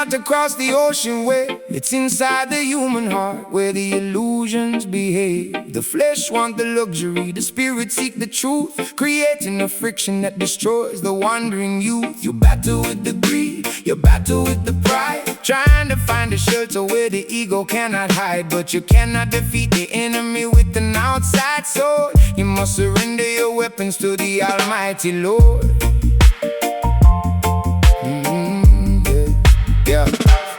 not across the ocean wave. It's inside the human heart where the illusions behave. The flesh want the luxury, the spirit seek the truth, creating a friction that destroys the wandering youth. You battle with the greed, you battle with the pride, trying to find a shelter where the ego cannot hide. But you cannot defeat the enemy with an outside sword. You must surrender your weapons to the Almighty Lord. Yeah.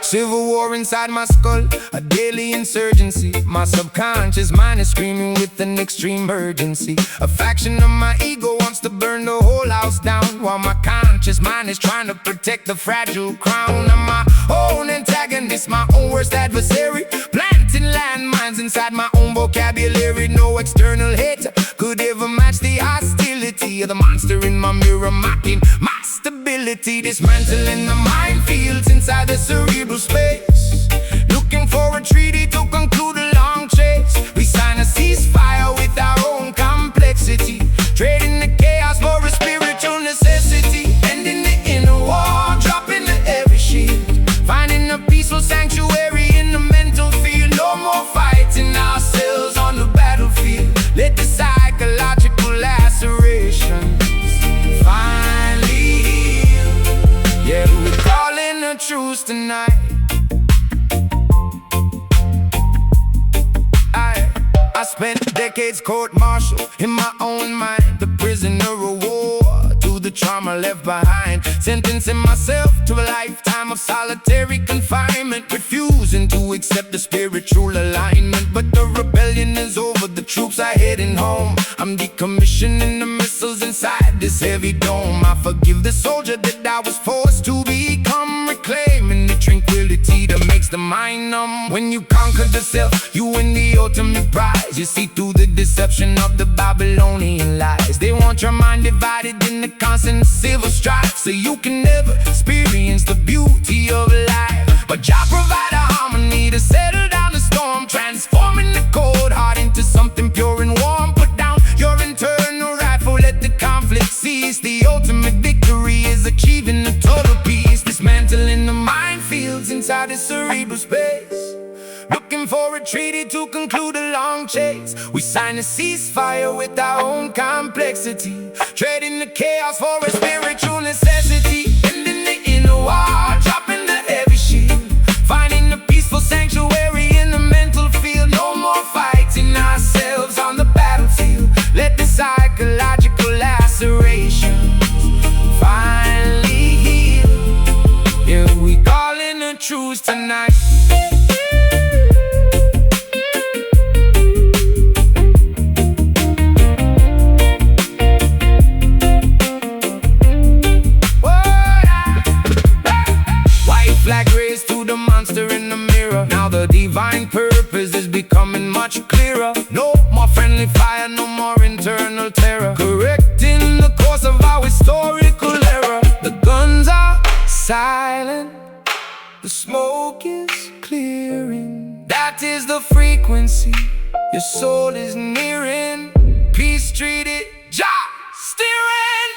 Civil war inside my skull, a daily insurgency. My subconscious mind is screaming with an extreme urgency. A faction of my ego wants to burn the whole house down, while my conscious mind is trying to protect the fragile crown. I'm my own antagonist, my own worst adversary, planting landmines inside my own vocabulary. No external hater could ever match the hostility of the monster in my mirror, mocking my stability. Dismantling the minefields inside the cerebral space, looking for a treaty to conclude a long chase. We sign a ceasefire with our own complexity, trading the chaos for a spiritual necessity. Ending the inner war, dropping the heavy shield, finding a peaceful sanctuary in the mental field. No more fighting ourselves on the battlefield. Let the psychological lacerations finally heal. Yeah, we're calling a truce tonight. I spent decades court-martial in my own mind, the prisoner of war to the trauma left behind, sentencing myself to a lifetime of solitary confinement, refusing to accept the spiritual alignment. But the rebellion is over, the troops are heading home. I'm decommissioning the missiles inside this heavy dome. I forgive the soldier that I was forced to become, reclaiming the tranquility that makes the mind numb. When you conquer the self, you win the ultimate prize. You see through the deception of the Babylonian lies. They want your mind divided in the constant civil strife, so you can never experience the beauty of life. But Jah provide a harmony to settle down the storm, transforming the cold heart into something pure and warm. Put down your internal rifle, let the conflict cease. The ultimate victory is achieving the total peace. Dismantling the minefields inside the cerebral space, looking for a treaty to conclude a long chase. We sign a ceasefire with our own complexity, trading the chaos for a spiritual necessity. Ending the inner war, dropping the heavy shield, finding a peaceful sanctuary in the mental field. No more fighting ourselves on the battlefield. Let the psychological lacerations finally heal. Yeah, we calling a truce tonight. Flag raised to the monster in the mirror. Now the divine purpose is becoming much clearer. No more friendly fire, no more internal terror, correcting the course of our historical error. The guns are silent, the smoke is clearing. That is the frequency your soul is nearing. Peace treated, Jah steering.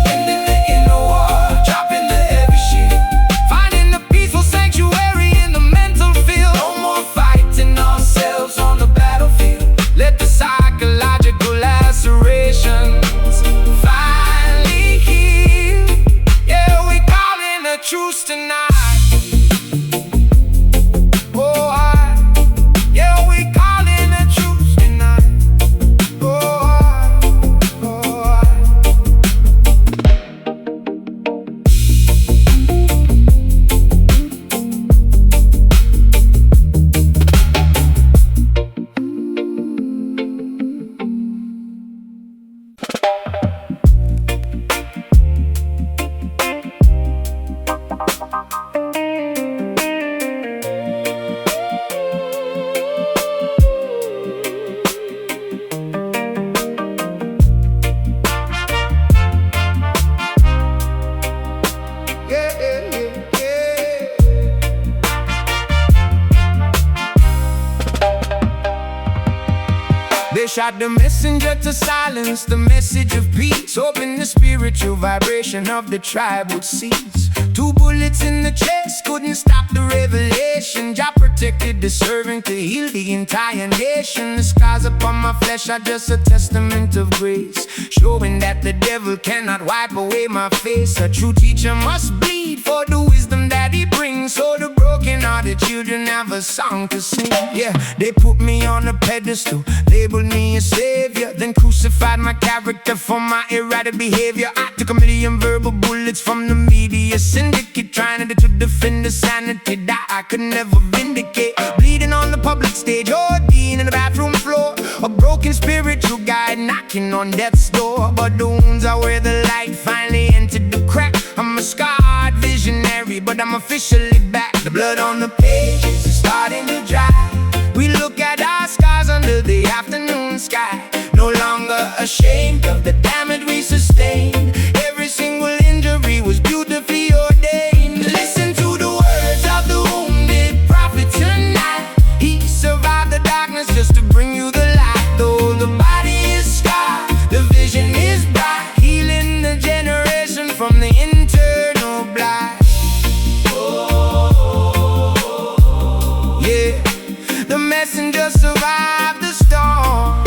Ending the inner war, dropping the heavy shield, finding a peaceful sanctuary in the mental field. No more fighting ourselves on the battlefield. Let the psychological lacerations finally heal. Yeah, we calling a truce tonight. They shot the messenger to silence the message of peace, hoping the spiritual vibration of the tribe would cease. 2 bullets bullets in the chest couldn't stop the revelation. Jah protected the servant to heal the entire nation. The scars upon my flesh are just a testament of grace, showing that the devil cannot wipe away my face. A true teacher must bleed for the wisdom that he brings, so the broken-hearted children have a song to sing. Yeah, they put me on a pedestal, labeled me a savior, then crucified my character for my erratic behavior. I took a million verbal bullets from the media syndicate, trying to defend the sanity that I could never vindicate. Bleeding on the public stage, ODing in the bathroom floor, a broken spiritual guide knocking on death's door. But the wounds are where the light finally entered the crack. I'm a scarred visionary, but I'm officially back. The blood on the pages is starting to dry. We look at our scars under the afternoon sky, no longer ashamed of the damage we sustained. Every single injury was beautifully ordained. Listen to the words of the wounded prophet tonight. He survived the darkness just to bring you the light. Though the body is scarred, the vision is bright, healing the generation from the internal blight. Yeah, the messenger survived the storm.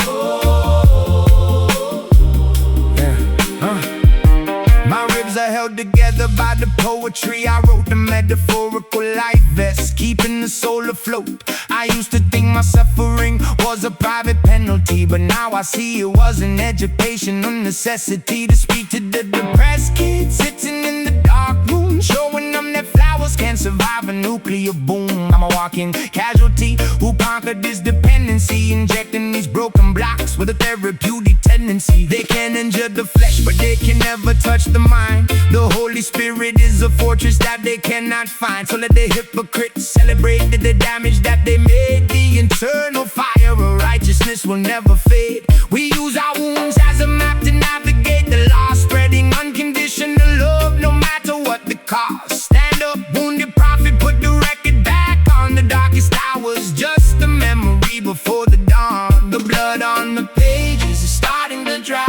My ribs are held together by the poetry I wrote, the metaphorical life vest, keeping the soul afloat. I used to think my suffering was a private penalty, but now I see it was an educational necessity. To speak to the depressed kids sitting in the dark room, showing them that flowers can survive a nuclear boom. I'm a walking casualty who conquered this dependency, injecting these broken blocks with a therapeutic tendency. They can injure the flesh, but they can never touch the mind. The Holy Spirit is a fortress that they cannot find. So let the hypocrites celebrate the damage that they made. The internal fire of righteousness will never fade. We use our wounds as a map to navigate the lost, spreading unconditional love no matter what the cost. Stand up, wounded prophet, put the record back on the darkest hours, just a memory before the dawn. The blood on the pages is starting to dry.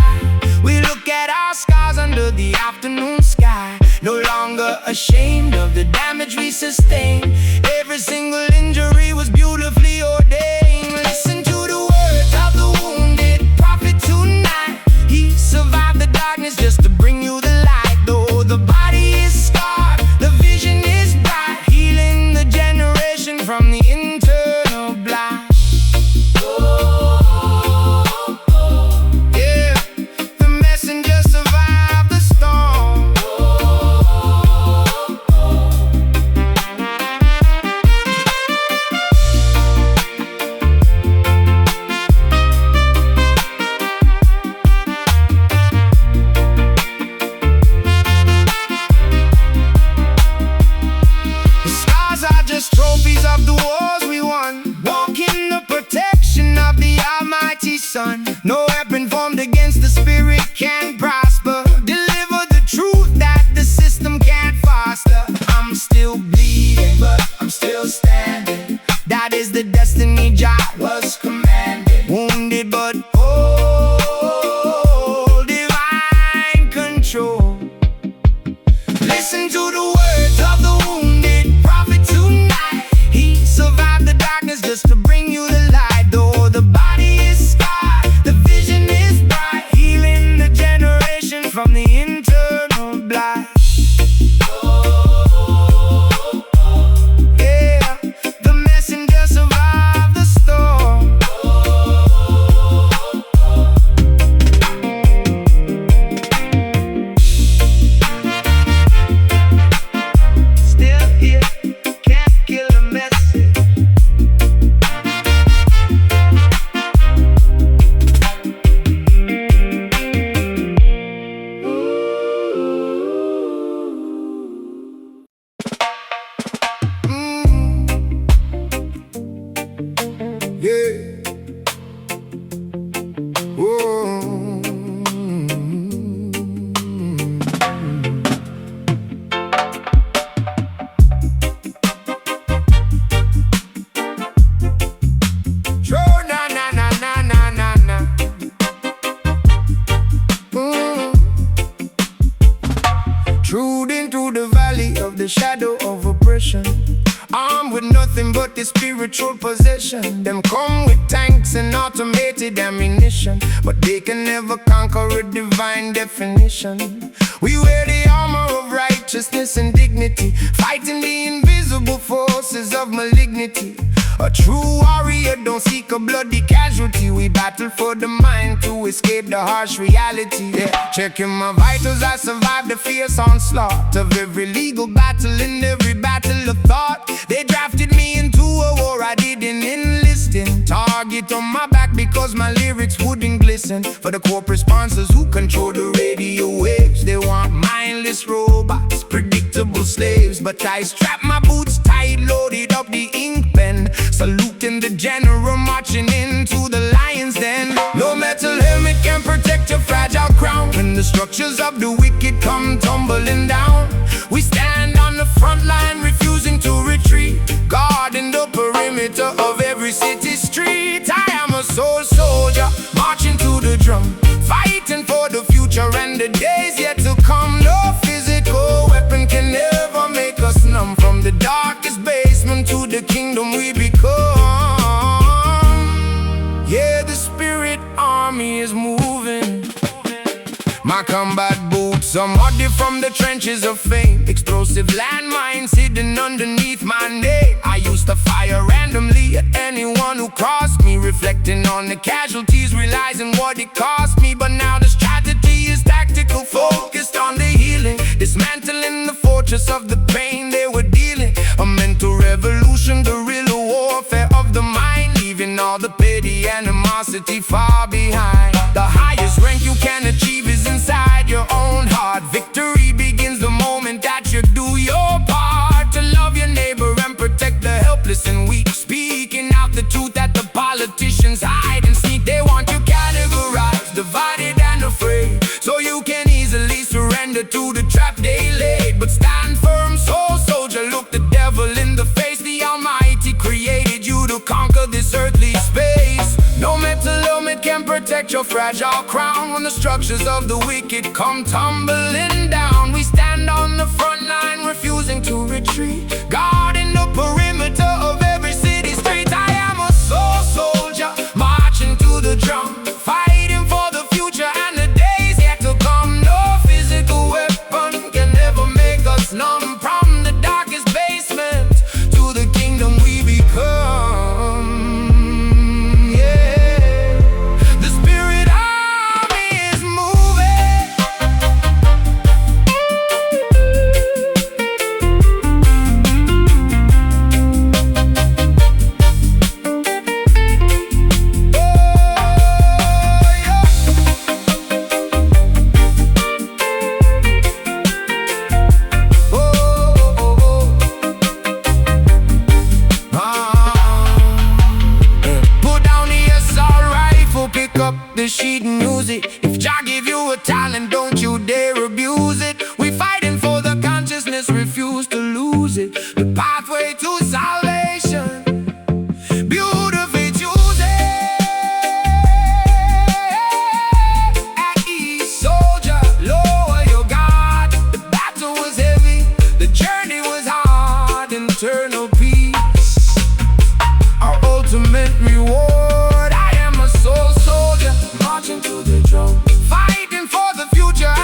We look at our scars under the afternoon sky, no longer ashamed of the damage we sustained. Every single injury was beautifully ordained. Listen to the words of the wounded prophet tonight. He survived the darkness just to bring you the light. Though the body is scarred, the vision is bright, healing the generation from the internal blight. Trophies of the wars we won, walk in the protection of the Almighty Son. No weapon formed against the spirit can prosper. Deliver the truth that the system can't foster. I'm still bleeding, but I'm still standing. That is the destiny Jah was commanded. Wounded but whole, divine control. Listen to the words of the wounded prophet tonight. He survived the darkness just to bring you the light. Though the body is scarred, the vision is bright, healing the generation from the internal blight. Yeah, the messenger survived the storm. Still here, can't kill the message. Yeah. Whoa. True, na na na na na na na. Truth into the valley of the shadow nothing but the spiritual possession. Them come with tanks and automated ammunition, but they can never conquer a divine definition. We wear the armor of righteousness and dignity, fighting the invisible forces of malignity. A true warrior don't seek a bloody casualty. We battle for the mind to escape the harsh reality. Yeah. Checking my vitals, I survived the fierce onslaught of every legal battle and every battle of thought. They drafted me into a war I didn't enlist in. Target on my back because my lyrics wouldn't glisten. For the corporate sponsors who control the radio waves, they want mindless robots, predictable slaves. But I strap my boots tight, loaded up the ink pen, saluting the general marching into the lion's den. No metal helmet can protect your fragile crown when the structures of the wicked come tumbling down. We stand on the front line, refusing to retreat, guarding the perimeter of every city street. I am a soul soldier, marching to the drum, fighting for the future and the days yet to come. No physical weapon can ever make us numb. From the darkest basement to the kingdom we become. Yeah, the spirit army is moving. My combat boots are muddy from the trenches of fame, explosive landmines hidden underneath my name. I used to fire randomly at anyone who crossed me, reflecting on the casualties, realizing what it cost me. But now the strategy is tactical, focused on the healing, dismantling the fortress of the pain they were dealing. A mental revolution, the real warfare of the mind, leaving all the petty animosity far behind. The highest rank you can achieve is inside your own heart. Victory begins the moment that you do your part, to love your neighbor and protect the helpless and weak, speaking out the truth that the politicians hide and sneak. They want you categorized, divided and afraid, so you can easily surrender to the trap they laid. But stand firm, soul soldier, look the devil in the face. The Almighty created you to conquer this earthly space. No mental helmet can protect your fragile crown when the structures of the wicked come tumbling down. We stand on the front line, refusing to retreat, guarding the perimeter of every city street. I am a soul soldier, marching to the drum, fighting for the future and the days yet to come. No physical weapon can ever make us numb. From the darkest basement to the kingdom we become. Yeah, the spirit army is moving. Pick up the sheet and use it. If Jah give you a talent, don't you dare abuse it. We fighting for the consciousness, refuse to lose it. The pathway to salvation, beautifully choosing. At east, soldier, lower your guard. The battle was heavy, the journey was hard. Internal peace, our ultimate reward. I am a soul soldier, marching to the drum, fighting for the future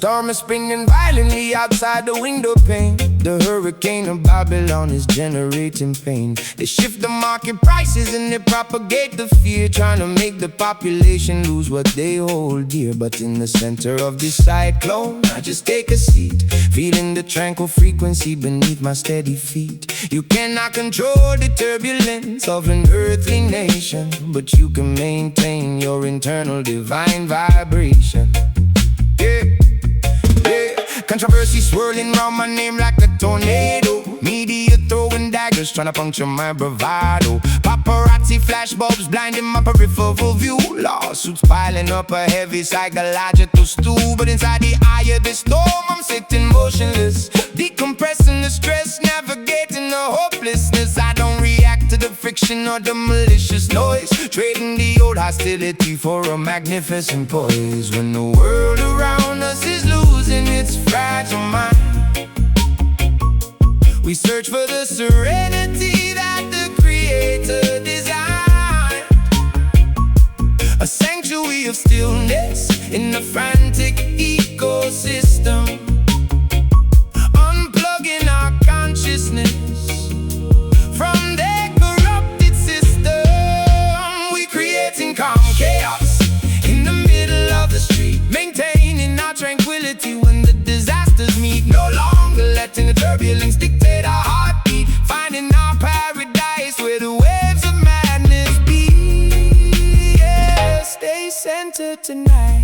storm is spinning violently outside the window pane. The hurricane of Babylon is generating pain. They shift the market prices and they propagate the fear, trying to make the population lose what they hold dear. But in the center of this cyclone, I just take a seat, feeling the tranquil frequency beneath my steady feet. You cannot control the turbulence of an earthly nation, but you can maintain your internal divine vibration. Yeah, yeah. Controversy swirling round my name like a tornado. Media throwing daggers, trying to puncture my bravado. Paparazzi flashbulbs blinding my peripheral view. Lawsuits piling up a heavy psychological stool. But inside the eye of the storm, I'm sitting motionless, decompressing the stress, navigating the hopelessness. I don't react to the friction or the malicious noise, trading the old hostility for a magnificent poise. When the world around us is losing its fragile mind, we search for the serenity that the Creator designed. A sanctuary of stillness in the frantic ecosystem, unplugging our consciousness from their corrupted system. We creating calm chaos in the middle of the street, maintaining our tranquility when the disasters meet. No longer letting the turbulence dictate our heartbeat, finding our paradise where the waves of madness beat. Yeah, stay centered tonight.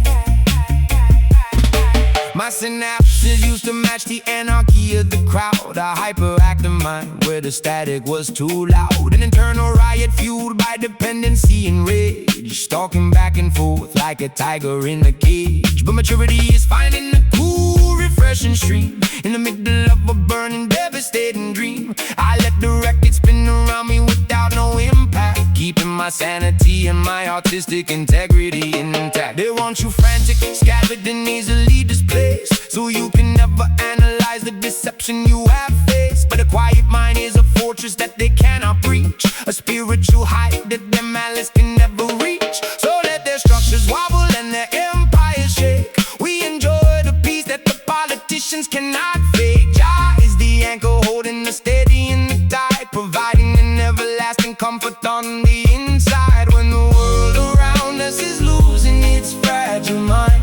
My synapses used to match the anarchy of the crowd, a hyperactive mind where the static was too loud. An internal riot fueled by dependency and rage, stalking back and forth like a tiger in a cage. But maturity is finding a cool, refreshing stream in the middle of a burning, devastating dream. I let the record spin around me without no impact, keeping my sanity and my artistic integrity intact. They want you frantic, scattered and easily displaced, so you can never analyze the deception you have faced. But a quiet mind is a fortress that they cannot breach, a spiritual height that their malice can never reach. So let their structures wobble and their empires shake. We enjoy the peace that the politicians cannot fake. Jah is the anchor holding us steady in the tide, providing an everlasting comfort on the inside. When the world around us is losing its fragile mind,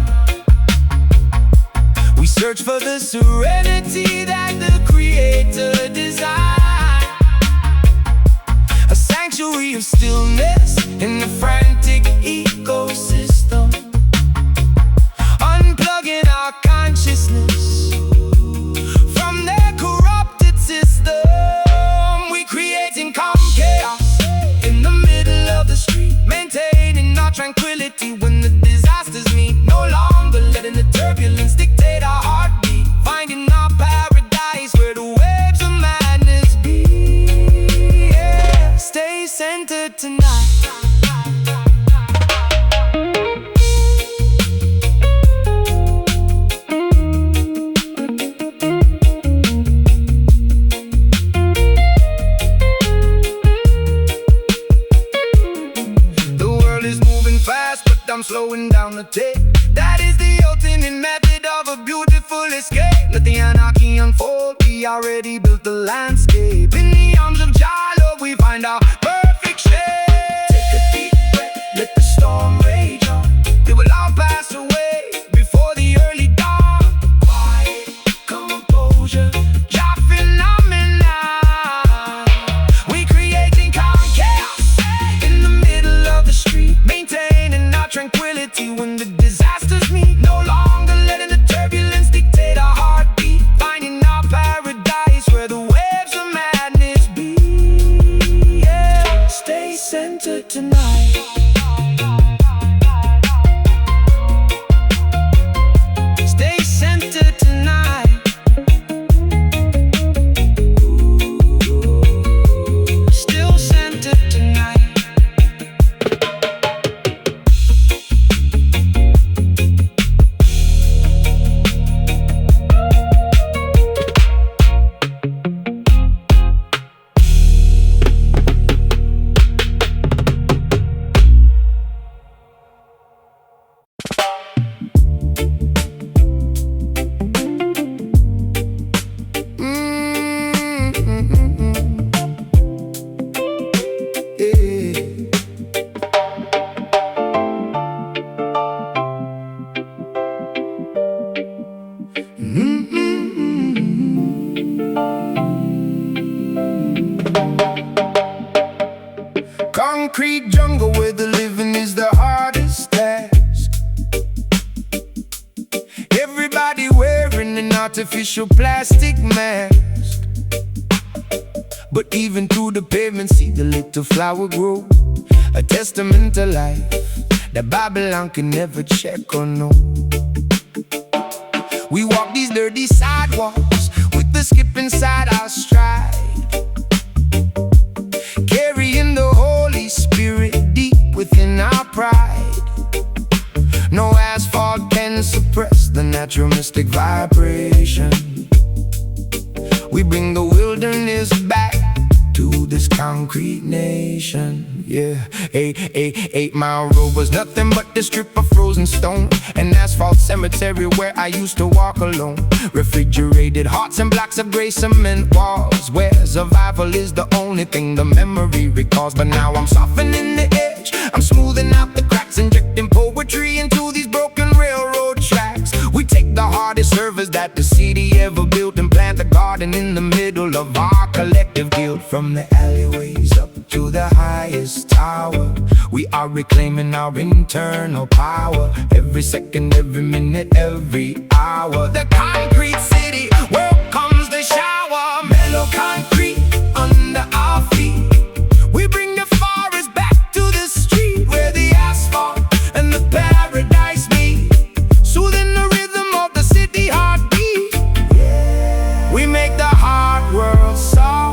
we search for the serenity that the Creator designed. A sanctuary of stillness in the frantic ecosystem, unplugging our consciousness from their corrupted system. We creating calm chaos in the middle of the street, maintaining our tranquility when the disasters meet. No longer letting the turbulence dictate our heartbeat, finding our paradise where the waves of madness beat. Yeah, stay centered tonight. I'm slowing down the tape. That is the ultimate method of a beautiful escape. Let the anarchy unfold, we already built the landscape. In the arms of Jah, Lord, we find our perfect shape. Take a deep breath, let the storm rage on. They will all pass away before the early dawn. Quiet, composure, Jah phenomenon. We creating calm chaos in the middle of the street, maintaining our tranquility when the disasters meet. No longer letting the turbulence dictate our heartbeat, finding our paradise where the waves of madness beat. Yeah, artificial plastic mask. But even through the pavement, see the little flower grow, a testament to life that Babylon can never check or know. We walk these dirty sidewalks with the skip inside our stride, carrying the Holy Spirit deep within our pride. No asphalt can suppress the natural mystic vibration. We bring the wilderness back to this concrete nation. Yeah, 8 Mile Road was nothing but the strip of frozen stone, an asphalt cemetery where I used to walk alone. Refrigerated hearts and blocks of gray cement walls, where survival is the only thing the memory recalls. But now I'm softening the edge, I'm smoothing out the cracks, injecting poetry into these broken railroad tracks. We take the hardest servers that the city ever built and plant a garden in the middle of our collective guilt. From the alleyways up to the highest tower, we are reclaiming our internal power. Every second, every minute, every hour. The concrete city welcomes the shower. Mellow concrete under our feet. We bring the forest back to the street, where the asphalt and the paradise meet, soothing the rhythm of the city heartbeat. We make the hard world soft.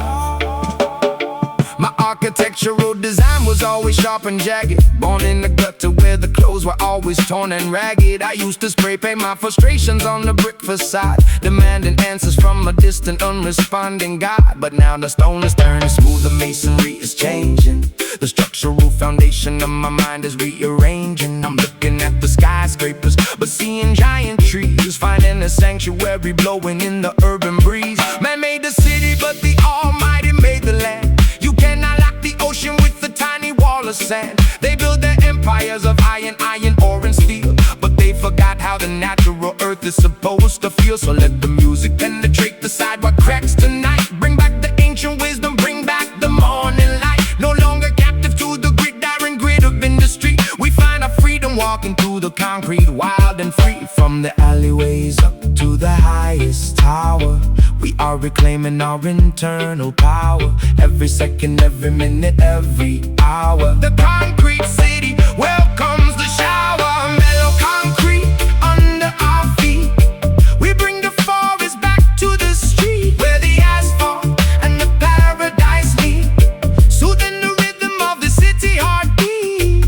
My architectural design was always sharp and jagged, born in the gutter where the clothes were always torn and ragged. I used to spray paint my frustrations on the brick facade, demanding answers from a distant, unresponding God. But now the stone is turning smooth, the masonry is changing, the structural foundation of my mind is rearranging. I'm looking at the skyscrapers, but seeing giant trees, finding a sanctuary blowing in the urban breeze. Man made the city, but the Almighty made the land. You cannot lock the ocean with a tiny wall of sand. They build their empires of iron, ore and steel, but they forgot how the natural earth is supposed to feel. So let the music penetrate the sidewalk cracks tonight. Bring back the ancient wisdom, bring back the morning light. No longer captive to the gridiron grid of industry. We find our freedom walking through the concrete, wild and free. From the alleyways up to the highest tower, we are reclaiming our internal power. Every second, every minute, every hour. The concrete city welcomes the shower. Mellow concrete under our feet. We bring the forest back to the street, where the asphalt and the paradise meet, soothing the rhythm of the city heartbeat.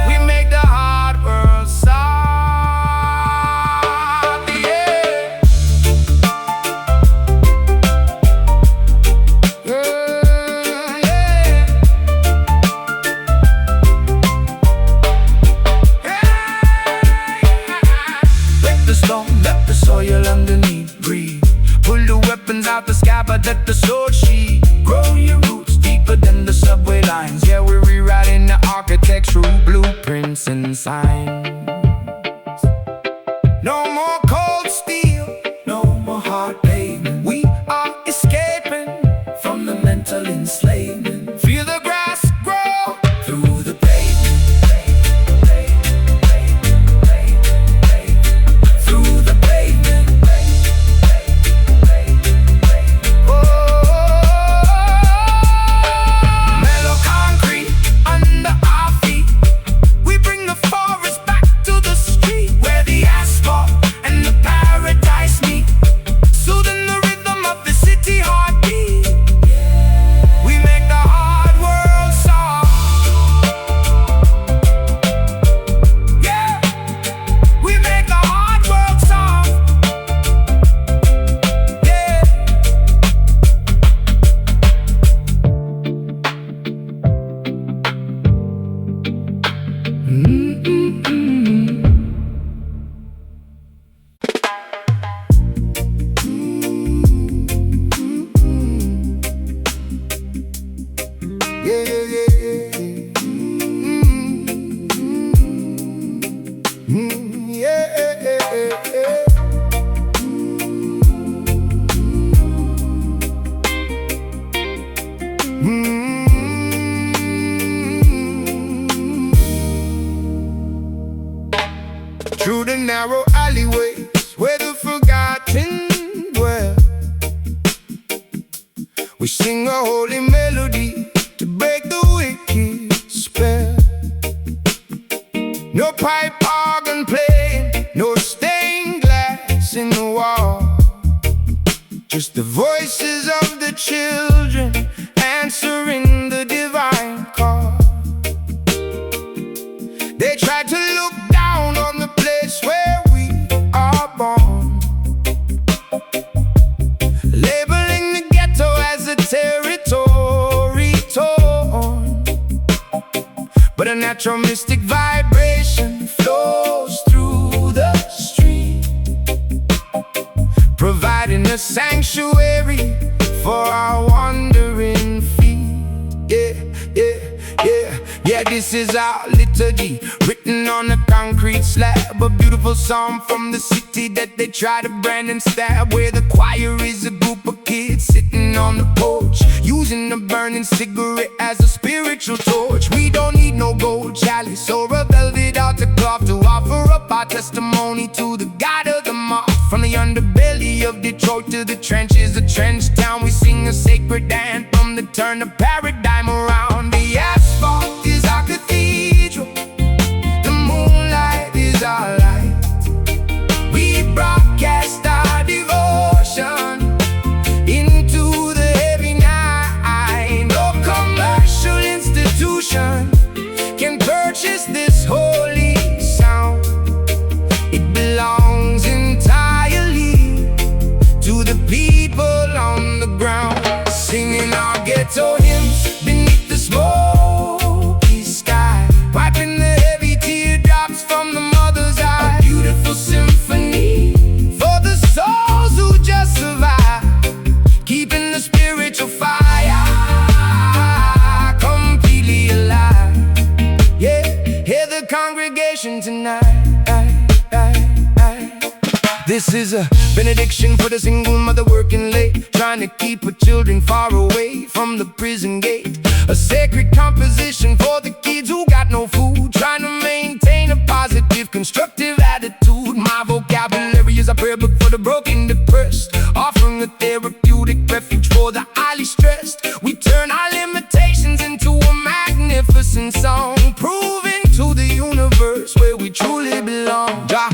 We make the hard world soft. Let the soil underneath breathe. Pull the weapons out the sky, but let the sword sheath. Grow your roots deeper than the subway lines. Yeah, we're rewriting the architectural blueprints and signs. No more cold steel, no more hard pavement. We are escaping from the mental enslavement. Feel the grass grow through the pavement. Mellow concrete under our feet. We bring the forest back We sing a holy melody to break the wicked spell. No pipe organ playing, no stained glass in the wall. Just the voices of the children answering the divine call. They tried to look down on the place where we are born, labeling the ghetto as a territory torn. But a natural mystic vibration flows through the street, providing a sanctuary for our wandering feet. Yeah, this is our liturgy, written on a concrete slab. A beautiful psalm from the city that they try to brand and stab, where the choir is a group of kids sitting on the porch, using a burning cigarette as a spiritual torch. We don't need no gold chalice or a velvet altar cloth to offer up our testimony to the God of the moth. From the underbelly of Detroit to the trenches of Trench Town, we sing a sacred anthem to turn the paradigm around. The asphalt is our cathedral, the moonlight is our light. We broadcast our devotion into the heavy night. No commercial institution can purchase this holy sound. It belongs entirely to the people on the ground, singing our ghetto hymns beneath the smoky sky, wiping the heavy teardrops from the mother's eye. A beautiful symphony for the souls who just survive, keeping the spiritual fire completely alive. Yeah, hear the congregation tonight. This is a benediction for the single mother working late, trying to keep her children far away from the prison gate. A sacred composition for the kids who got no food, trying to maintain a positive, constructive attitude. My vocabulary is a prayer book for the broken, depressed, offering a therapeutic refuge for the highly stressed. We turn our limitations into a magnificent song, proving to the universe where we truly belong. Jah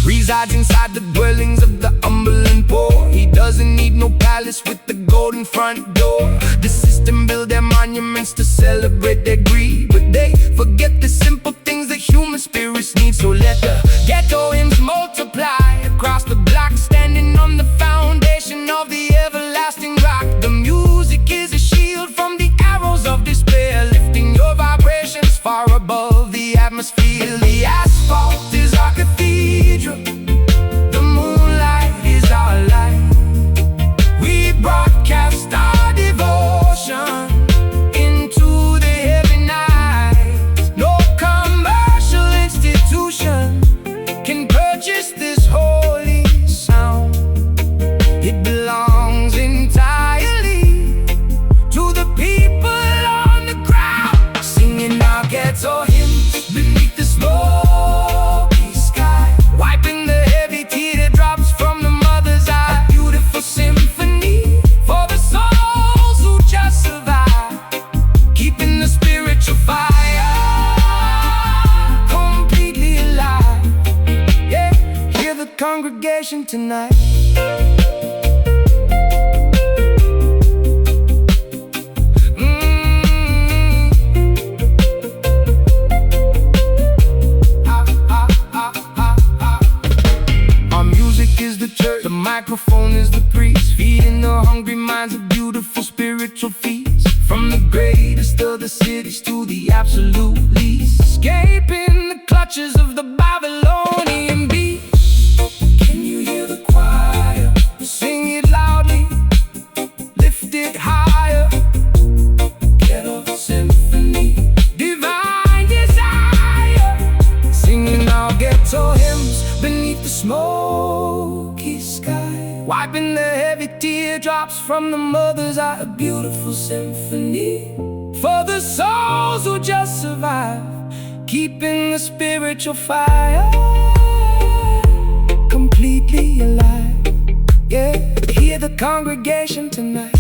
resides inside the dwellings of the humble and poor. He doesn't need no palace with the golden front door. The system build their monuments to celebrate their greed, but they forget the simple things that human spirits need. So let the ghetto hymns multiply across the block, standing on the foundation of the everlasting rock. The music is a shield from the arrows of despair, lifting your vibrations far above the atmosphere. The asphalt is our cathedral, the moonlight is our light. We broadcast our devotion into the heavy night. No commercial institution can purchase this holy sound. It belongs entirely to the people on the ground, singing our ghetto hymns beneath the smoky sky, wiping the heavy teardrops from the mother's eye. A beautiful symphony for the souls who just survive, keeping the spiritual fire completely alive. Yeah, hear the congregation tonight. The microphone is the priest, feeding the hungry minds of beautiful spiritual feasts. From the greatest of the cities to the absolute least, escaping the clutches of the Babylonian beast. Can you hear the choir? Sing it loudly, lift it higher. Ghetto symphony, divine desire, singing our ghetto hymns beneath the smoky sky, wiping the heavy teardrops from the mother's eye. A beautiful symphony for the souls who just survive, keeping the spiritual fire completely alive. Yeah, hear the congregation tonight.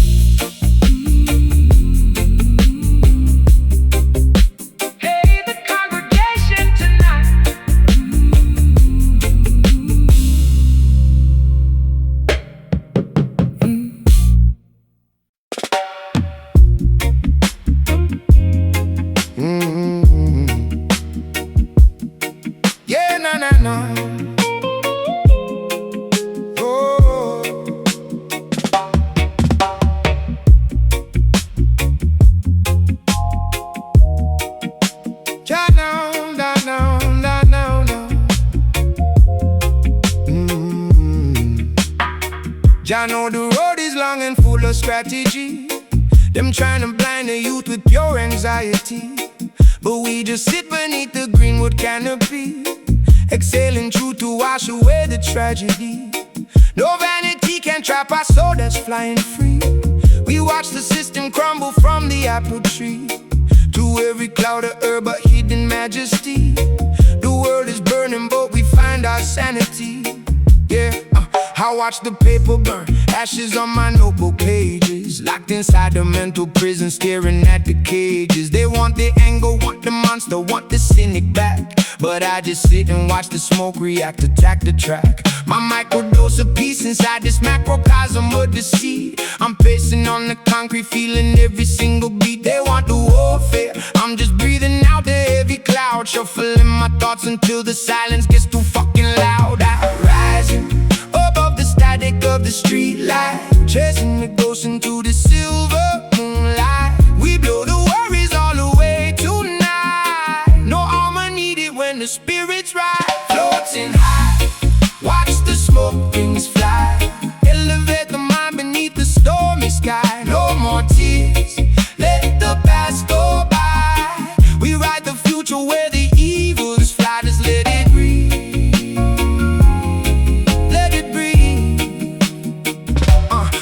Jah know the road is long and full of strategy. Them trying to blind the youth with pure anxiety, but we just sit beneath the greenwood canopy, exhaling truth to wash away the tragedy. No vanity can trap our soul that's flying free. We watch the system crumble from the apple tree to every cloud of herb but hidden majesty. The world is burning but we find our sanity. Yeah, I watch the paper burn, ashes on my notebook pages, locked inside the mental prison, staring at the cages. They want the anger, want the monster, want the cynic back, but I just sit and watch the smoke react, attack the track. My microdose of peace inside this macrocosm of the seed. I'm pacing on the concrete, feeling every single beat. They want the warfare, I'm just breathing out the heavy cloud, shuffling my thoughts until the silence gets too fucking loud. Rising above the static of the street light, chasing the ghosts into the silver moonlight. We blow the worries all away tonight. No armor needed when the spirits ride. Floating high, watch the smoke rings fly, elevate the mind beneath the stormy sky. No more tears, let the past go by. We ride the future where the evils fly. Just let it breathe, let it breathe.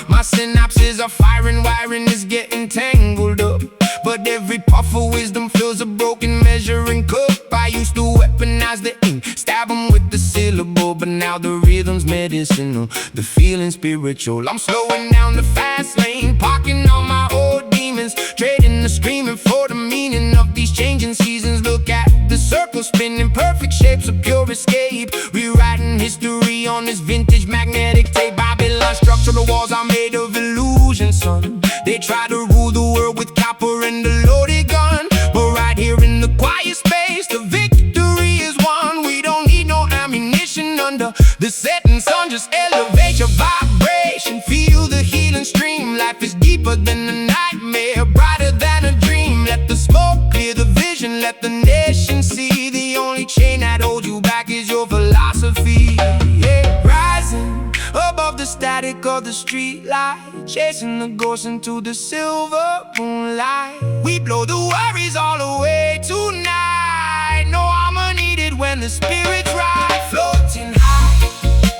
My synapses are firing, wiring is getting tangled up, but every puff of wisdom fills a broken measuring cup. I used to weaponize the ink, stab 'em with the syllable, but now the rhythm's medicinal, the feeling spiritual. I'm slowing down the fast lane, parking all my old demons, trading the screaming for the meaning of these changing seasons. Look at the circle spinning, perfect shapes of pure escape, rewriting history on this vintage magnetic tape. Babylon structural walls are made of illusion, son. They try to rule the world with copper and a loaded gun, but right here in the quiet space, the victory is won. We don't need no ammunition under the setting sun. Just elevate your vibration, feel the healing stream. Life is deeper than a nightmare, brighter than a dream. Let the smoke clear the vision, let the nation see. The only chain that holds you back is your philosophy. Yeah. Rising above the static of the street light, chasing the ghosts into the silver moonlight. We blow the worries all away tonight. No armor needed when the spirits ride. Floating high,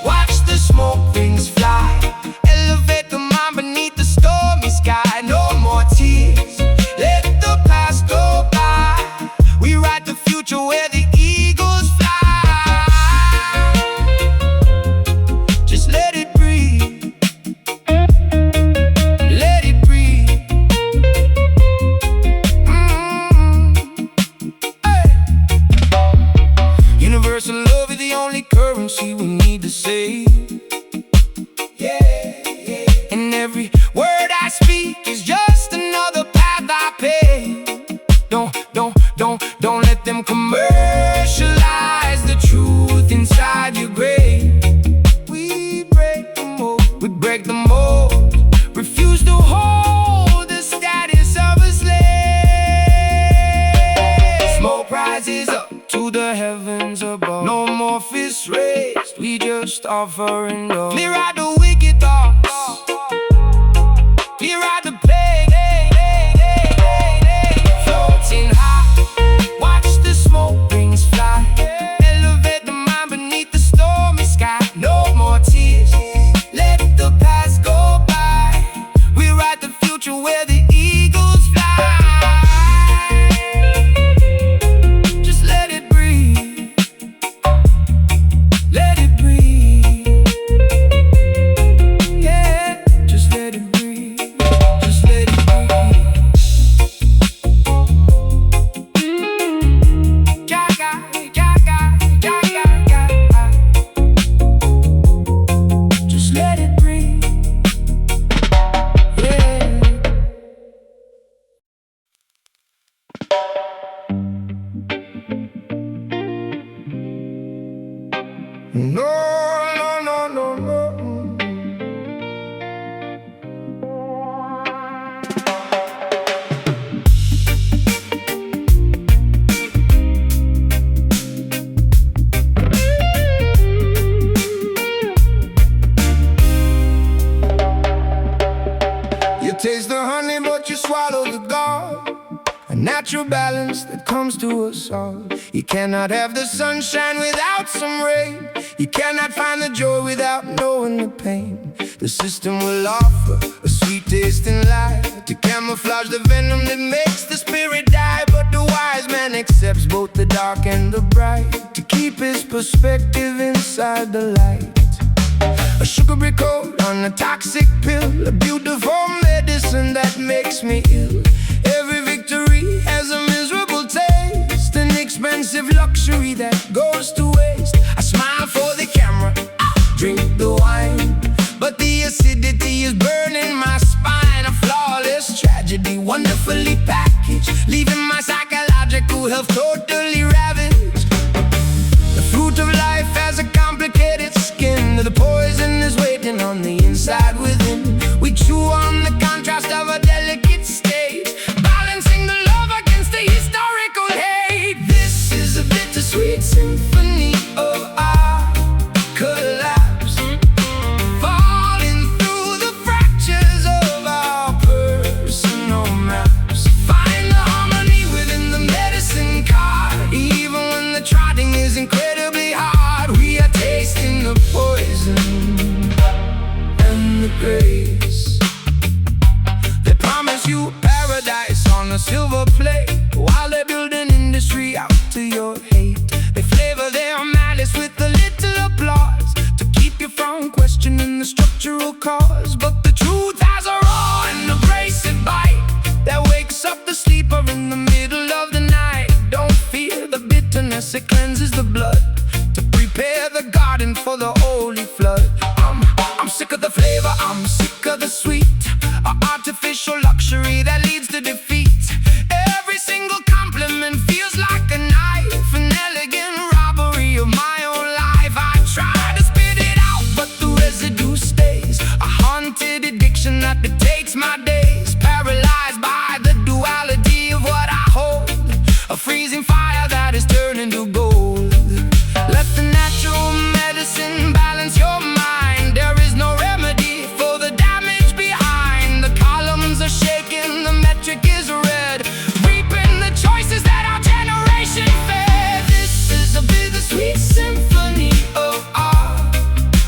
watch the smoke rings fly, elevate the mind beneath the stormy sky. No more tears, let the past go by. We ride the future where the eagles fly. Just let it breathe, let it breathe. Hey. Universal love is the only currency we need to save. Yeah. And every word I speak is just another path I pave. Don't let them commercialize the truth inside your grave. We break the mold, we break the mold. Refuse to hold the status of a slave. Smoke rises up to the heavens above. No more fists raised, we just offer and love. Clear out the wicked thoughts, clear out the plague. Floating high, watch the smoke rings fly, elevate the mind beneath the stormy sky. No more tears, let the past go by. We ride the future where the eagles fly. Just let it breathe, let it breathe. swallow the gall. A natural balance that comes to us all. You cannot have the sunshine without some rain. You cannot find the joy without knowing the pain. The system will offer a sweet taste in life to camouflage the venom that makes the spirit die. But the wise man accepts both the dark and the bright to keep his perspective inside the light. A sugary coat on a toxic pill, a beautiful medicine that makes me ill. Every victory has a miserable taste, an expensive luxury that goes to waste. I smile for the camera, drink the wine, but the acidity is burning my spine. A flawless tragedy, wonderfully packaged, leaving my psychological health totally ravaged. The fruit of life has a complicated skin. The poison is waiting on the inside within. We chew on the contrast of a delicate state, balancing the love against the historical hate. This is a bittersweet symphony of our collapse, falling through the fractures of our personal maps. Find the harmony within the medicine card. Even when the trotting is incredibly hard, we are tasting the poison and the grace. They promise you paradise on a silver plate, while they build an industry out to your hate. They flavor their malice with a little applause to keep you from questioning the structural cause. But the truth has a raw and abrasive bite that wakes up the sleeper in the middle of the night. Don't fear the bitterness, it cleanses the blood to prepare the garden for the holy flood. I'm sick of the flavor, I'm sick of the sweet, an artificial luxury that leads to defeat. Every single compliment feels like a knife, an elegant robbery of my own life. I try to spit it out, but the residue stays, a haunted addiction that dictates my days. Paralyzed by the duality of what I hold, a freezing fire that is turning to gold. Let the natural medicine balance your mind. There is no remedy for the damage behind. The columns are shaking, the metric is red, reaping the choices that our generation fed. This is a bittersweet symphony of our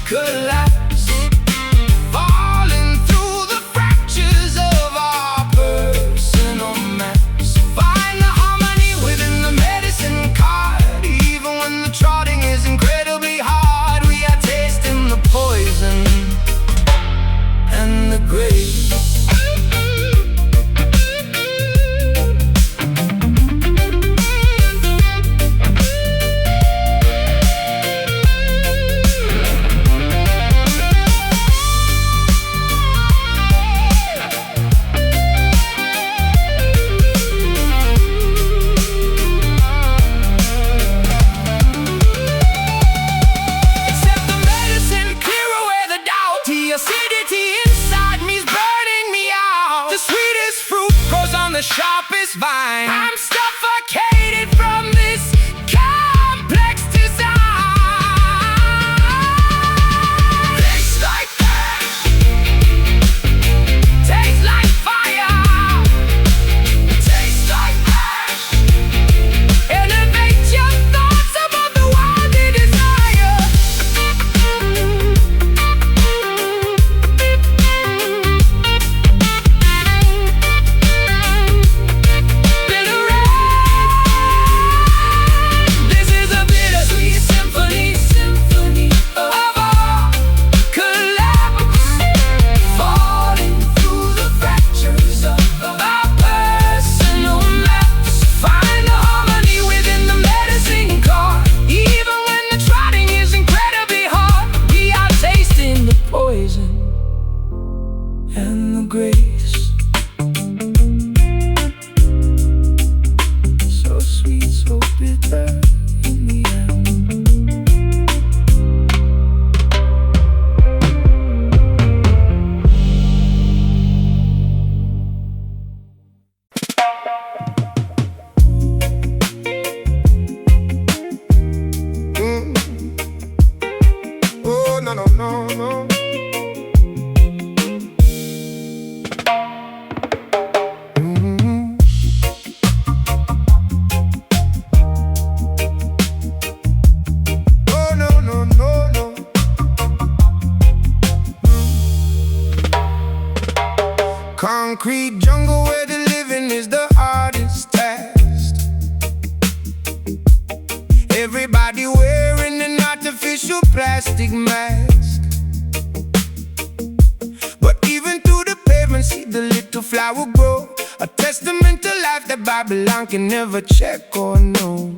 collapse, falling through the fractures of our personal maps. Find the harmony within the medicine card. Even when the trotting is incredibly hard, we are tasting the poison and the grace. Accept the medicine, clear away the doubt. The acidity inside me's burning me out. The sweetest fruit grows on the sharpest vine. I'm suffocated from this complex design. Tastes like ash, tastes like fire, tastes like ash. Elevate your thoughts above the wild they desire. Bitter this is a bittersweet symphony, symphony of our collapse, falling through the fractures of our personal maps. Find the harmony within the medicine card. Even when the trotting is incredibly hard, we are tasting the poison and the grace. So sweet, so bitter in the end. Oh, no, no, no, no. Concrete jungle where the living is the hardest task. Everybody wearing an artificial plastic mask. But even through the pavement, see the little flower grow, a testament to life that Babylon can never check or know.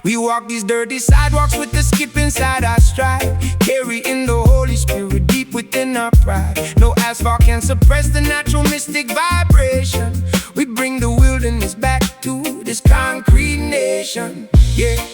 We walk these dirty sidewalks with the skip inside our stride, carrying the Holy Spirit deep within our pride. No asphalt can suppress the natural mystic vibration. We bring the wilderness back to this concrete nation. Yeah,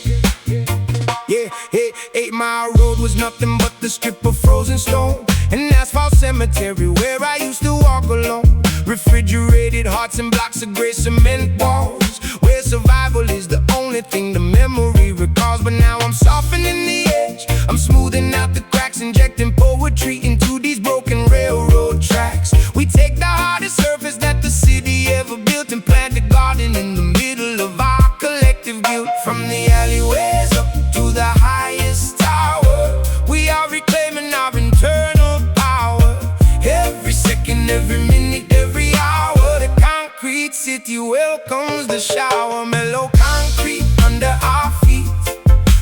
yeah, hey, 8 Mile Road was nothing but the strip of frozen stone, an asphalt cemetery where I used to walk alone. Refrigerated hearts and blocks of gray cement walls, where survival is the only thing the memory recalls. But now I'm softening the edge, I'm smoothing out the cracks, injecting poetry into these broken railroad tracks. We take the hardest surface that the city ever built and plant a garden in the middle of our collective guilt. From the alleyways up to the highest tower, we are reclaiming our internal power. Every second, every minute, every hour, the concrete city welcomes the shower. Mellow concrete under our feet,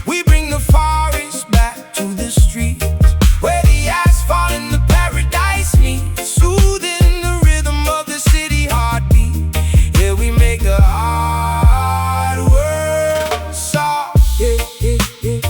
we bring the forest back to the street, where the asphalt and the paradise meet, soothing the rhythm of the city heartbeat. Yeah, we make the hard world soft. Yeah, yeah, yeah.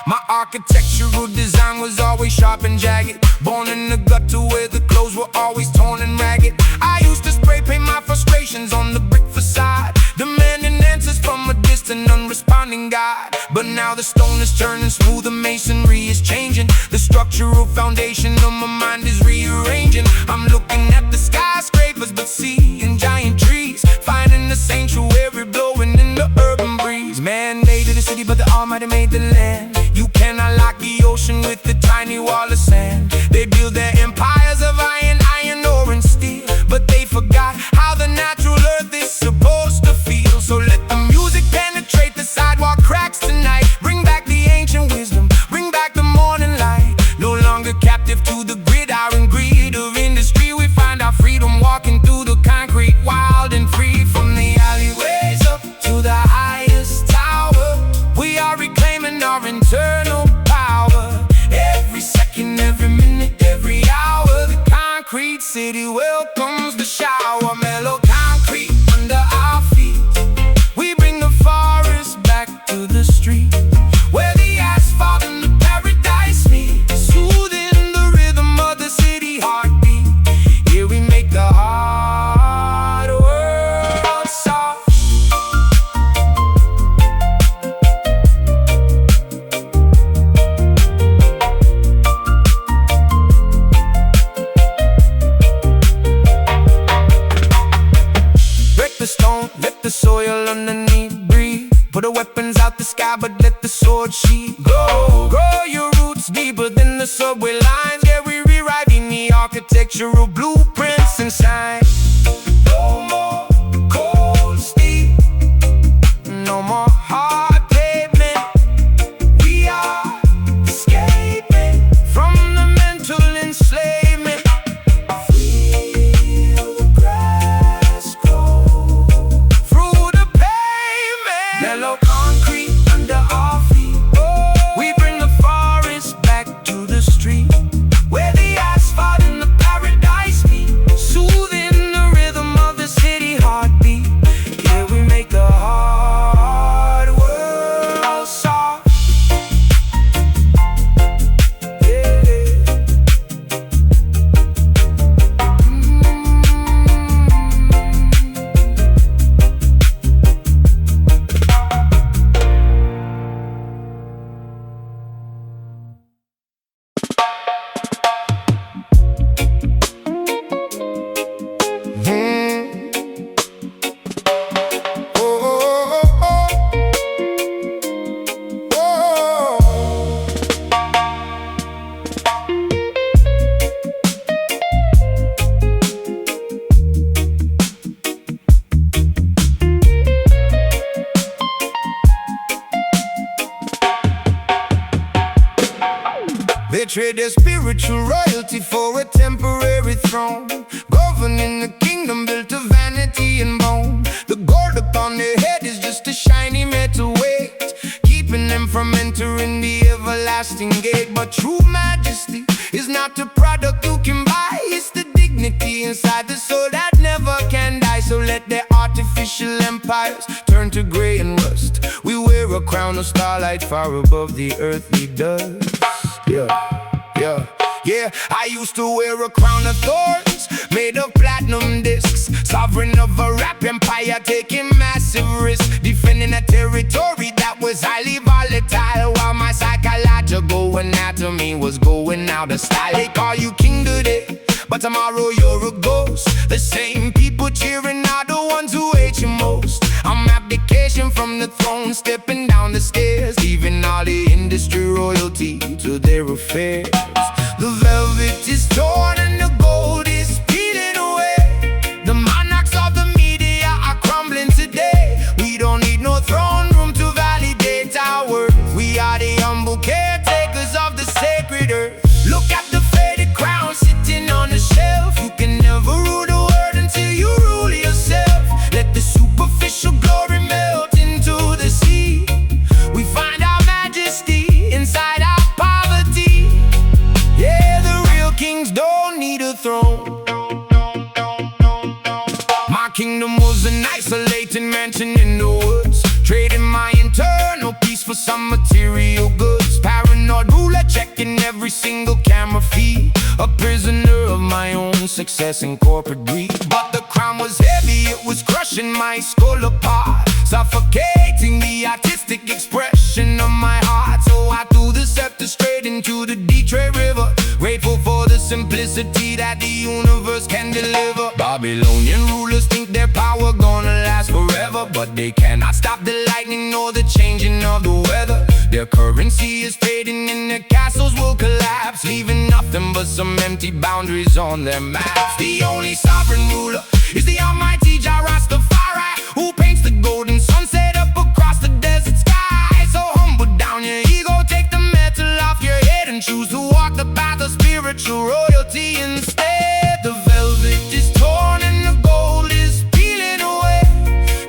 My architectural design was always sharp and jagged, born in the gutter where the clothes were always torn and ragged. I used to spray paint my frustrations on the brick facade, demanding answers from a distant, unresponding God. But now the stone is turning smooth, the masonry is changing, the structural foundation of my mind is rearranging. I'm looking at the skyscrapers but seeing giant trees, finding the sanctuary blowing in the urban breeze. Man made the city but the Almighty made the land. You cannot lock the ocean with a tiny wall of sand. They build their empires of iron, ore and steel, but they forgot how the natural earth is supposed to feel. So let the music penetrate the sidewalk cracks tonight. Bring back the ancient wisdom, bring back the morning light. No longer captive to the gridiron greed of industry, we find our freedom walking through the concrete, wild and free. From the alleyways up to the highest tower, we are reclaiming our internal power. Every second, every minute, every hour, the concrete city welcomes the shower. Mellow concrete under our feet, we bring the forest back to the street, where the asphalt and the paradise meet, soothing the rhythm of the city heartbeat. Here we make the hard world soft. The stone, let the soil underneath breathe. Put the weapons out the sky, but let the sword sheath go. Grow your roots deeper than the subway lines. Yeah, we're rewriting the architectural blueprints inside. No more cold steel, no more hard pavement. We are escaping from the mental enslavement. Mellow concrete under our feet, we bring the forest back to the street, where the asphalt and the paradise meet, soothing the rhythm of the city heartbeat. Yeah, we make the hard world soft. Yeah. They trade their spiritual royalty for a temporary throne. true majesty is not the product you can buy. It's the dignity inside the soul that never can die. So let their artificial empires turn to gray and rust. We wear a crown of starlight far above the earthly dust. Yeah, I used to wear a crown of thorns made of platinum discs. Sovereign of a rap empire, taking massive risks, defending a territory that was highly volatile, while my psychological anatomy was going out of style. They call you king today, but tomorrow you're a ghost. The same people cheering are the ones who hate you most. I'm abdication from the throne, stepping down the stairs, leaving all the industry royalty to their affairs. The velvet is torn and the gold is peeling away. The monarchs of the media are crumbling today. We don't need no throne room to validate our worth. We are the humble caretakers of the sacred earth. Look at the faded crown sitting on the shelf. You can never rule the world until you rule yourself. Let the superficial glory melt into the sea. We find our majesty inside our poverty. Yeah, the real kings don't need a throne. My kingdom was an isolated mansion in the woods, trading my internal peace for some material goods. Paranoid ruler checking every single camera feed, a prisoner of my own success and corporate greed. But the crown was heavy, it was crushing my skull apart, suffocating the artistic expression of my heart. So I threw the scepter straight into the Detroit River, grateful for the simplicity that the universe can deliver. Babylonian rulers think their power gonna last forever, but they cannot stop the lightning nor the changing of the weather. Their currency is fading and their castles will collapse, leaving nothing but some empty boundaries on their maps. The only sovereign ruler is the almighty Jah Rastafari, who paints the golden sunset up across the desert sky. So humble down your ego, take the metal off your head, and choose to walk the path of spiritual royalty instead. The velvet is torn and the gold is peeling away.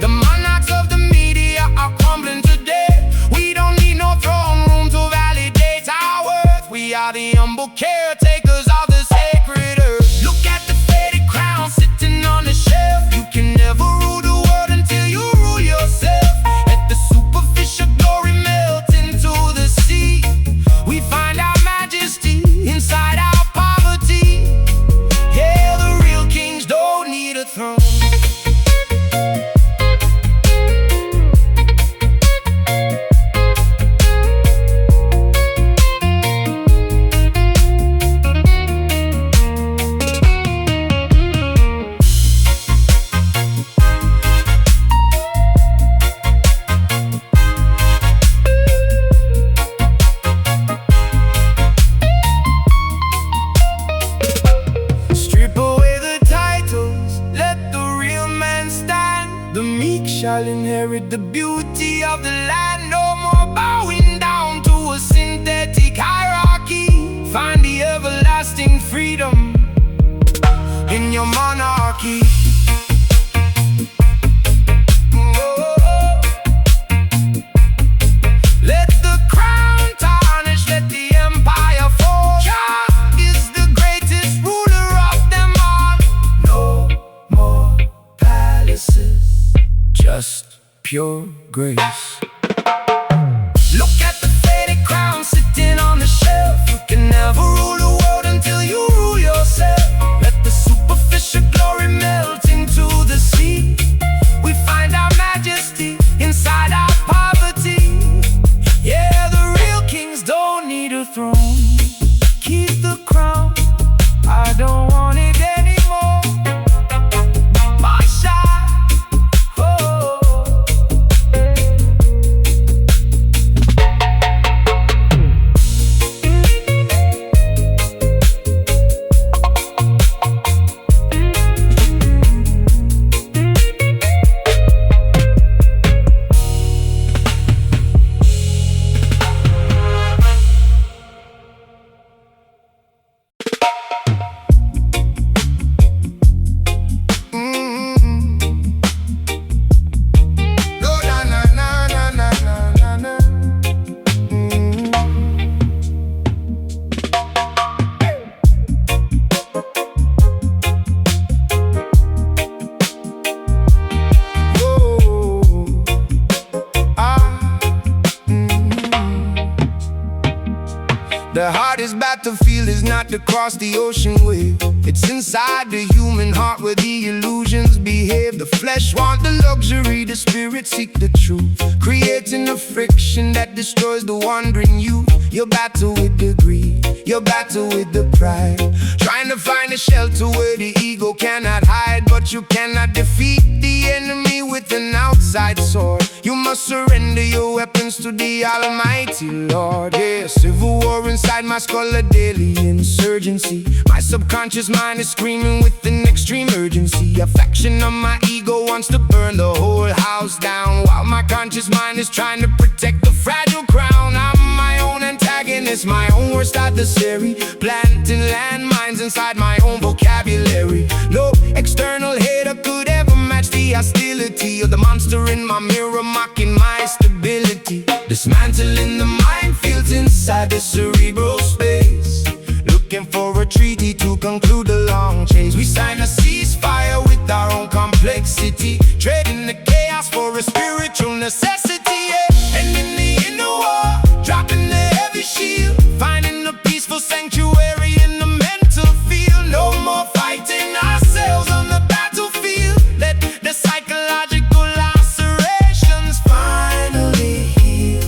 The monarchs of the media are crumbling today. We don't need no throne room to validate our worth. We are the humble caretakers of the sacred earth. Look at the faded crown sitting on the shelf. You can never rule the world until you rule yourself. Let the superficial glory melt into the sea. We find our majesty inside our poverty. Yeah, the real kings don't need a throne. Shall inherit the beauty of the land. No more bowing down to a synthetic hierarchy. Find the everlasting freedom in your monarchy. Let the crown tarnish, let the empire fall. Jah is the greatest ruler of them all. No more palaces, just pure grace. Look at the faded crown sitting on the shelf. You can never rule the world until you rule yourself. Let the superficial glory melt into the sea. We find our majesty inside our poverty. Yeah, the real kings don't need a throne. Keep the crown, I don't want it anymore. My shine, oh. across the ocean wave. It's inside the human heart where the illusions behave. The flesh want the luxury, the spirit seek the truth, creating a friction that destroys the wandering youth. You battle with the greed, you battle with the pride, trying to find a shelter where the ego cannot hide. But you cannot defeat the enemy with an outside sword. You must surrender your weapons to the Almighty Lord. Yeah, civil war inside my skull, a daily insurgency. My subconscious mind is screaming with an extreme urgency. A faction of my ego wants to burn the whole house down, while my conscious mind is trying to protect the fragile crown. I'm my own antagonist, my own worst adversary, planting landmines inside my own vocabulary. No external hater could ever match the hostility of the monster in my mirror, mocking my stability. Dismantling the minefields inside the cerebral space, looking for a treaty to conclude the long chase. We sign a ceasefire with our own complexity, trading the chaos for a spiritual necessity. Yeah. And in the inner war, dropping the heavy shield, finding a peaceful sanctuary in the mental field. No more fighting ourselves on the battlefield. Let the psychological lacerations finally heal.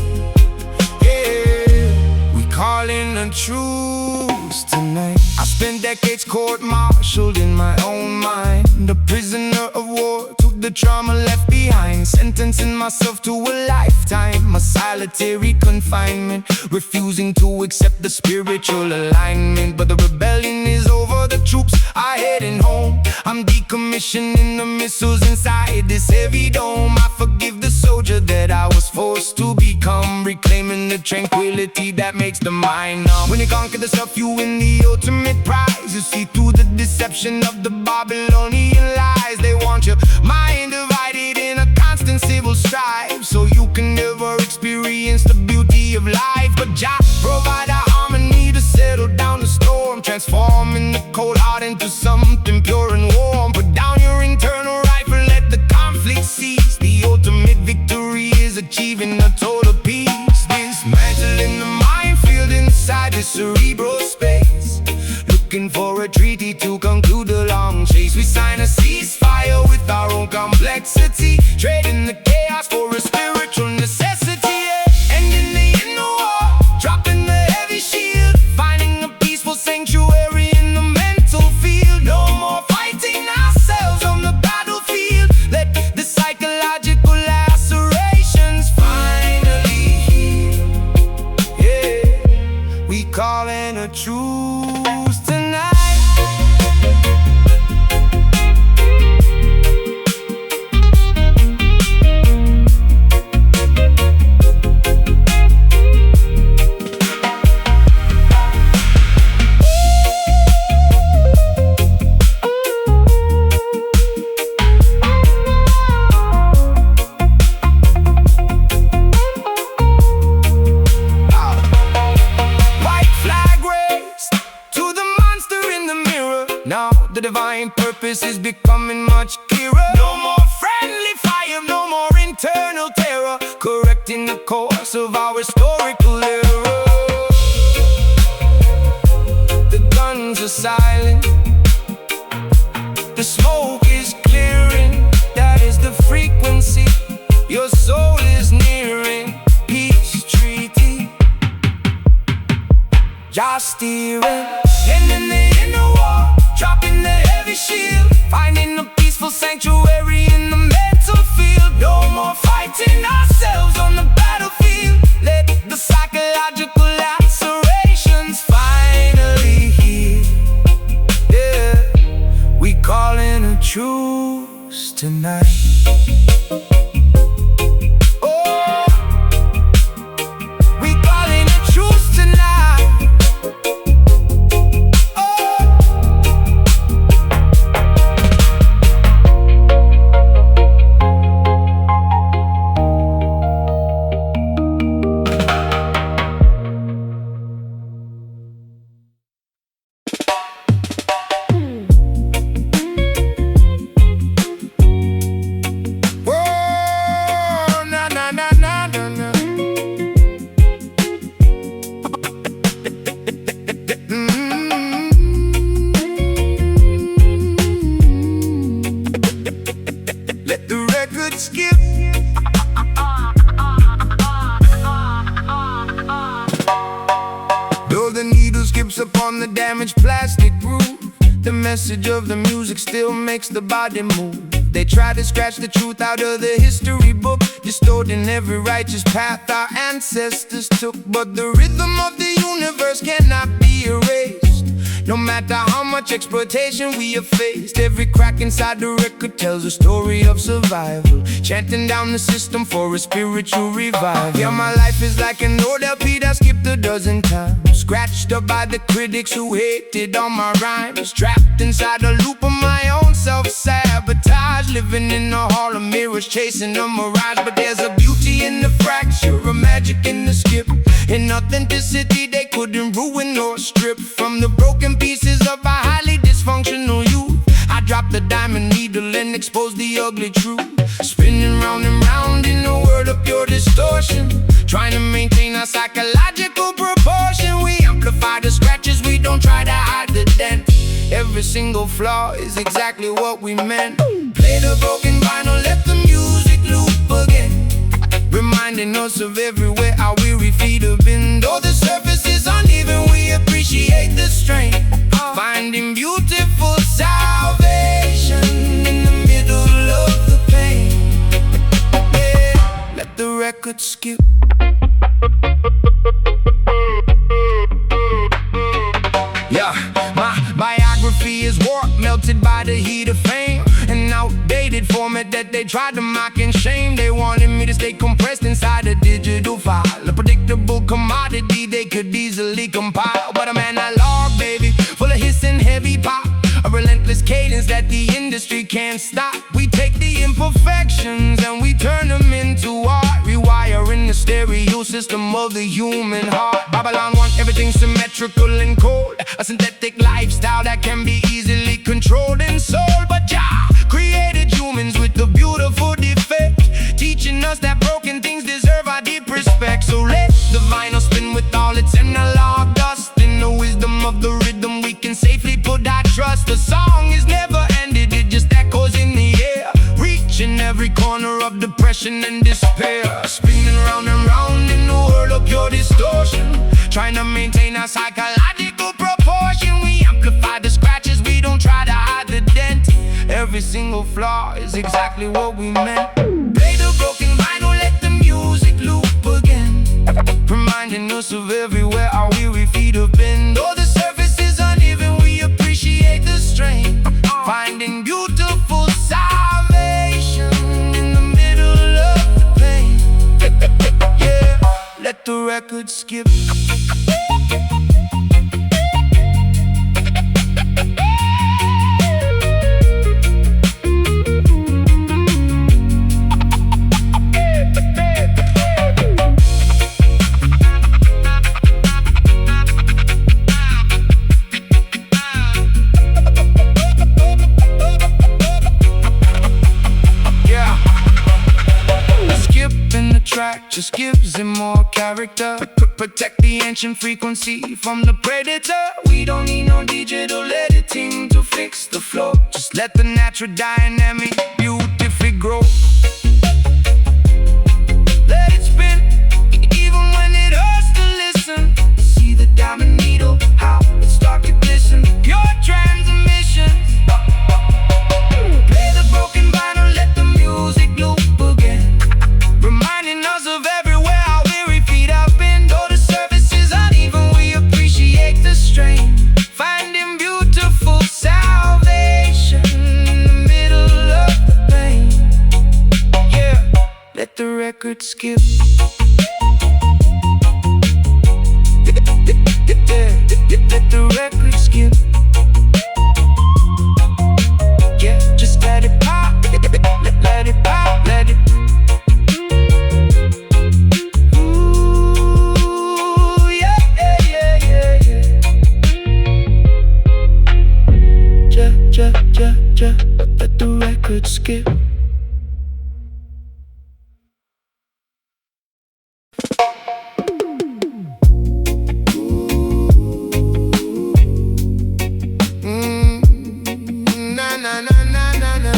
Yeah, we calling a truce tonight. I spent decades court-martialed in my own mind, a prisoner of war, took the trauma left behind, sentencing myself to a lifetime of solitary confinement, refusing to accept the spiritual alignment. But the rebellion is over, the troops are heading home. I'm decommissioning the missiles inside this heavy dome. I forgive the soldier that I was forced to become, reclaiming the tranquility that makes the mind numb. When you conquer the self, you win the ultimate prize. You see through the deception of the Babylonian lies. They want your mind divided in a constant civil strife, so you can never experience the beauty of life. But Jah provide a harmony to settle down the storm, transforming the cold heart into something pure and warm. Put down your internal rifle, let the conflict cease. The ultimate victory is achieving a total peace. Dismantling the minefield inside the cerebral space, looking for a treaty to conclude the long chase. We sign a ceasefire with our own complexity, trading the chaos for a spiritual necessity. Yeah. And in the inner war, dropping the heavy shield, finding a peaceful sanctuary in the mental field. No more fighting ourselves on the battlefield. Let the psychological lacerations finally heal. Yeah, we calling a truce tonight. Now the divine purpose is becoming much clearer. No more friendly fire, no more internal terror, correcting the course of our historical error. The guns are silent, the smoke is clearing. That is the frequency your soul is nearing. Peace treaty, just steering. And in the inner war, dropping the heavy shield, finding a peaceful sanctuary in the mental field. No more fighting ourselves on the battlefield. Let the psychological lacerations finally heal. Yeah, we calling a truce tonight. The message of the music still makes the body move. They try to scratch the truth out of the history book, distorting every righteous path our ancestors took. But the rhythm of the universe cannot be erased. No matter how much exploitation we have faced, every crack inside the record tells a story of survival, chanting down the system for a spiritual revival. Yeah, my life is like an old LP that skipped a dozen times, scratched up by the critics who hated all my rhymes, trapped inside a loop of my own self-sabotage, living in a hall of mirrors, chasing a mirage. But there's a beauty in the fracture, a magic in the skip, in authenticity they couldn't ruin or strip. From the broken pieces of a highly dysfunctional youth, I dropped the diamond needle and exposed the ugly truth. Spinning round and round in a world of pure distortion, trying to maintain a psychological proportion. We amplify the scratches, we don't try to hide the dent. Every single flaw is exactly what we meant. Play the broken vinyl, let the music loop again, reminding us of everywhere our weary feet have been. Though the surface is uneven, we appreciate the strain, finding beautiful salvation in the middle of the pain. Yeah, let the record skip. Yeah, my biography is warped, melted by the heat of fame, an outdated format that they tried to mock and shame. They wanted me to stay compressed inside a digital file, a predictable commodity they could easily compile. But I'm analog, baby, full of hiss and heavy pop, a relentless cadence that the industry can't stop. We take the imperfections and we turn them into art, rewiring the stereo system of the human heart. Babylon wants everything symmetrical and cold, a synthetic lifestyle that can be easily controlled and sold. But Jah created humans with the beautiful defect, teaching us that broken things deserve our deep respect. So let the vinyl spin with all its analog dust. In the wisdom of the rhythm we can safely put our trust. The song is never ended, it just echoes in the air, reaching every corner of depression and despair. Spinning round and round in the world of pure distortion, trying to maintain our psychological proportion. We amplify the scratches, we don't try to hide the dent. Every single flaw is exactly what we meant. Play the broken vinyl, let the music loop again, reminding us of everywhere our weary feet have been. Though the surface is uneven, we appreciate the strain, finding beautiful salvation in the middle of the pain. Yeah, let the record skip. Just gives him more character, protect the ancient frequency from the predator. We don't need no digital editing to fix the flow, just let the natural dynamic beautifully grow. Let it spin, even when it hurts to listen. See the diamond needle, how it starts to glisten. Pure transmission. Play the broken vinyl, let the music loop again, reminding us of everywhere our weary feet have been. Though the surface is uneven, we appreciate the strain, finding beautiful salvation in the middle of the pain. Yeah, let the record skip. Let the record skip. Yeah, just let it pop. Let it pop, let it. Let the record skip. Na na na na na na.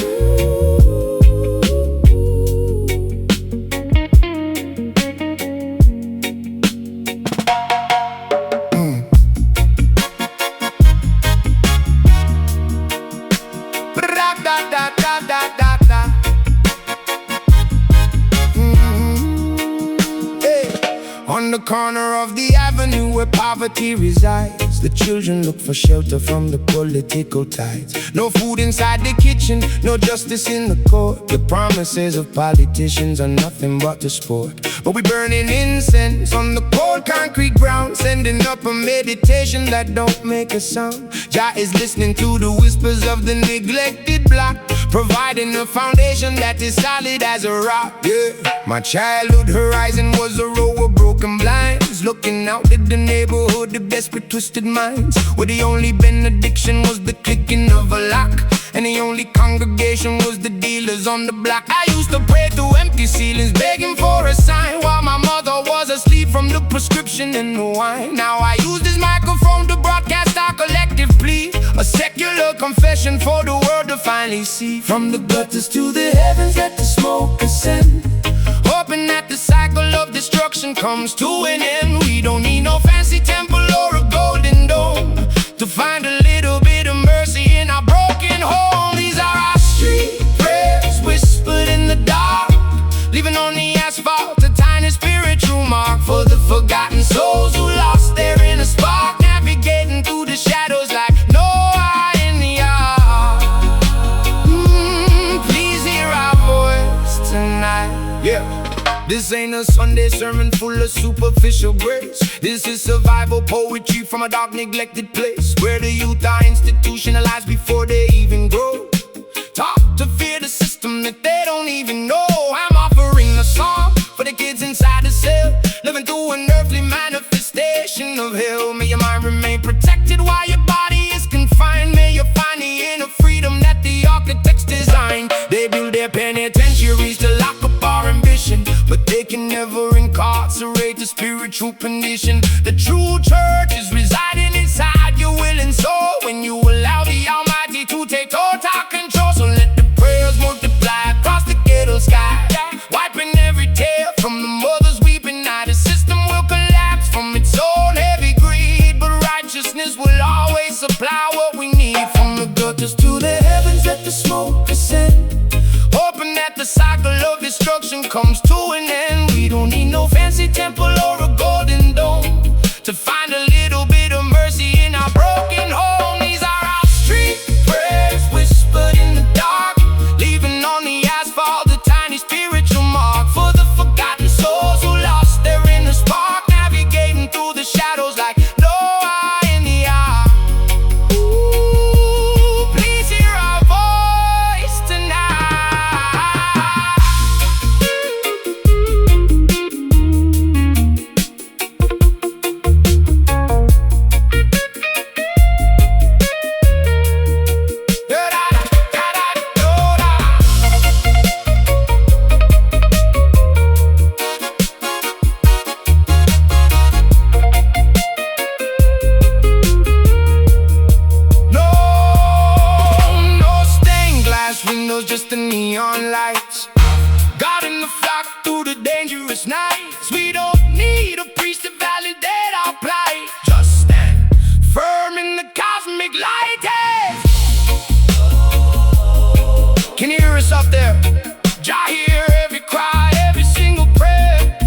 poverty resides. The children look for shelter from the political tides. No food inside the kitchen, no justice in the court. The promises of politicians are nothing but the sport. But we burning incense on the cold concrete ground, sending up a meditation that don't make a sound. Jah is listening to the whispers of the neglected block, providing a foundation that is solid as a rock. Yeah. My childhood horizon was a row of broken blinds, looking out at the neighborhood of desperate twisted minds, where the only benediction was the clicking of a lock, and the only congregation was the dealers on the block. I used to pray through empty ceilings, begging for a sign, while my mother was asleep from the prescription and the wine. Now I use this microphone to broadcast our collective plea, a secular confession for the world to finally see. From the gutters to the heavens, let the smoke ascend, hoping that the cycle of destruction comes to an end. We don't need no fancy temple or a golden dome to find a little bit of mercy in our broken home. These are our street prayers, whispered in the dark, leaving on the asphalt a tiny spiritual mark for the forgotten souls who lost their inner spark, navigating through the shadows like no eye in the eye. Please hear our voice tonight. Yeah. This ain't a Sunday sermon full of superficial grace. This is survival poetry from a dark, neglected place, where the youth are institutionalized before they even grow, taught to fear the system that they don't even know. I'm offering a song for the kids inside the cell, living through an earthly manifestation of hell. May your mind remain protected while your body is confined. May you find the inner freedom that the architects designed. They build their penitentiaries to lock up our ambition, but they can never incarcerate the spiritual condition. The true church is residing inside your will and soul, when you allow the Almighty to take total control. So let the prayers multiply across the ghetto sky, wiping every tear from the mothers weeping. Now the system will collapse from its own heavy greed, but righteousness will always supply what we need. From the gutters to the heavens, let the smoke ascend, hoping that the cycle of destruction comes to an end. We don't need no fancy temple or a golden dome to find a little bit of mercy in our broken home. These are our street prayers, whispered in the dark, leaving on the asphalt a tiny spiritual mark for the forgotten souls who lost their inner spark, navigating through the shadows like no eye in the eye. Ooh, please hear our voice tonight. Windows, just the neon lights, guarding the flock through the dangerous nights. We don't need a priest to validate our plight, just stand firm in the cosmic light. Hey! Can you hear us up there? Jah hear every cry, every single prayer,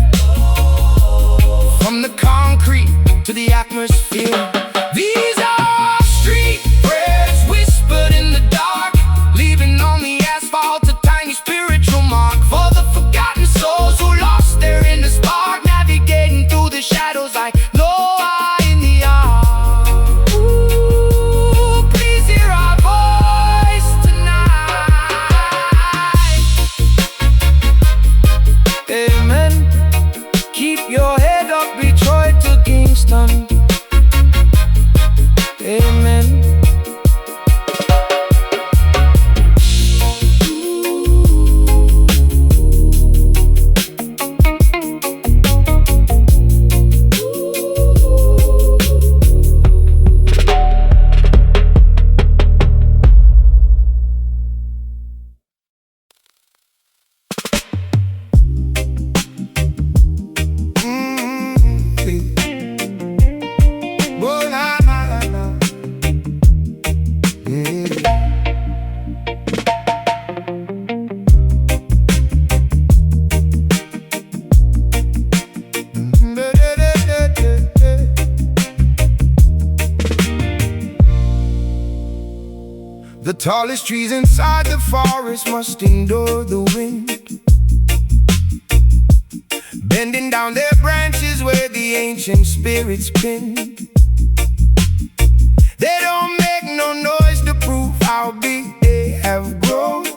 from the concrete to the atmosphere. These are street prayers, whispered in the dark, leaving on the asphalt a tiny spiritual mark for the forgotten souls who lost their inner spark, navigating through the shadows like no eye in the eye. Ooh, please hear our voice tonight. Amen. Keep your head up, Detroit to Kingston. Amen. The tallest trees inside the forest must endure the wind, bending down their branches where the ancient spirits pinned. They don't make no noise to prove how big they have grown,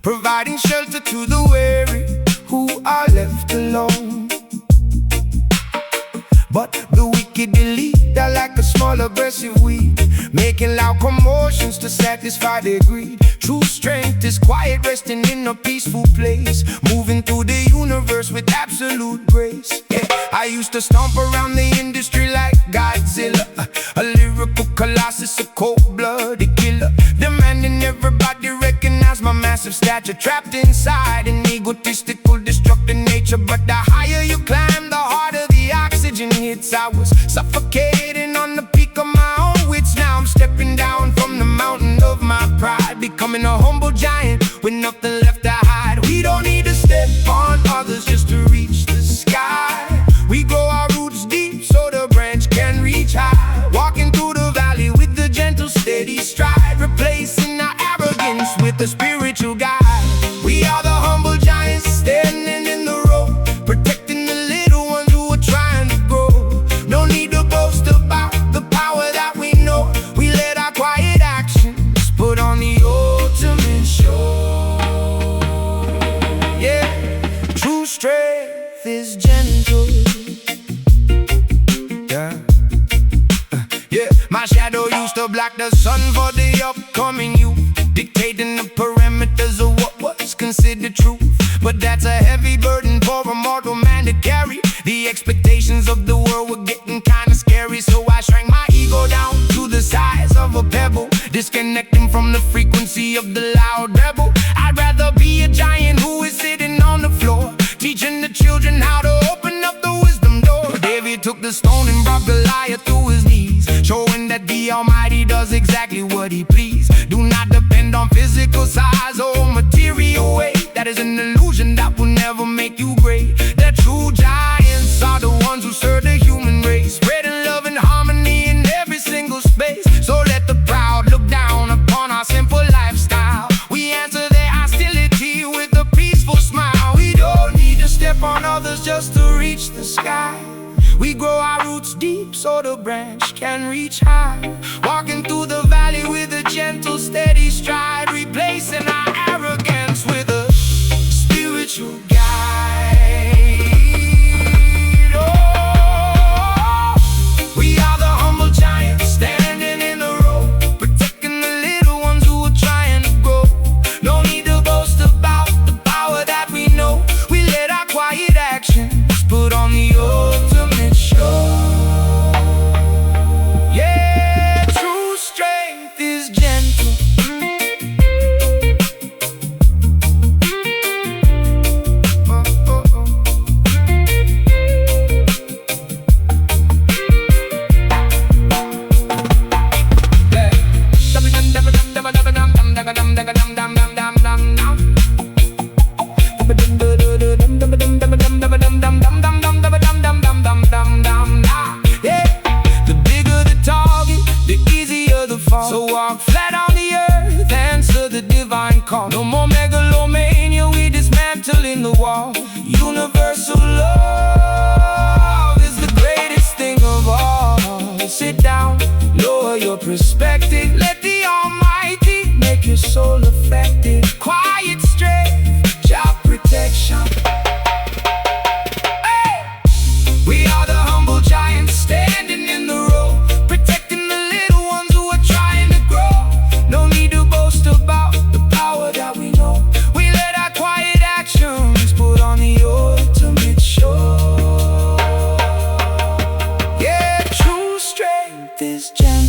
providing shelter to the weary who are left alone. But the wicked elite are like a small aggressive weed, making loud commotions to satisfy their greed. True strength is quiet, resting in a peaceful place, moving through the universe with absolute grace. Yeah, I used to stomp around the industry like Godzilla, a lyrical colossus, a cold-blooded killer, demanding everybody recognize my massive stature, trapped inside an egotistical, destructive nature. But the higher you climb, the harder the oxygen hits. I was suffocating on the peak of my own wits. Now I'm stepping down from the mountain of my pride, becoming a humble giant with nothing left to hide. We don't need to step on others just to reach the sky. We grow our roots deep so the branch can reach high, walking through the valley with the gentle, steady stride, replacing our arrogance with a spiritual guide. We are the humble giants standing in the road, protecting the little ones who are trying to grow. No need to boast about the power that we know. We let our quiet actions put on the ultimate show. Yeah, true strength is gentle. Yeah, my shadow used to block the sun for the upcoming youth, dictating the parameters of what was considered truth. But that's a heavy burden for a mortal man to carry. The expectations of the world were getting kinda scary, so I shrank my ego down to the size of a pebble, disconnecting from the frequency of the loud rebel. I'd rather be a giant who is sitting on the floor, teaching the children how to open up the wisdom door. David took the stone and brought Goliath to his knees, showing that the Almighty does exactly what He please. Do not depend on physical size or material weight. That is an illusion that will never make you great. The true giants are the ones who serve the human race, spreading love and harmony in every single space. So let the proud look down upon our simple lifestyle. We answer their hostility with a peaceful smile. We don't need to step on others just to reach the sky. We grow our roots deep so the branch can reach high, walking through the valley with a gentle, steady stride, replacing our arrogance with a spiritual guide. Oh, we are the humble giants standing in the road, protecting the little ones who are trying to grow. No need to boast about the power that we know. We let our quiet actions put on the ultimate show. Yeah, true strength is gentle. So walk flat on the earth, answer the divine call. No more megalomania, we dismantling the wall. Universal love is the greatest thing of all. Sit down, lower your perspective, let the Almighty make your soul affected. Quiet strength, job protection. Hey! We are the humble giants standing in the road, protecting the little ones who are trying to grow. No need to boast about the power that we know. We let our quiet actions put on the ultimate show. Yeah, true strength is gentle.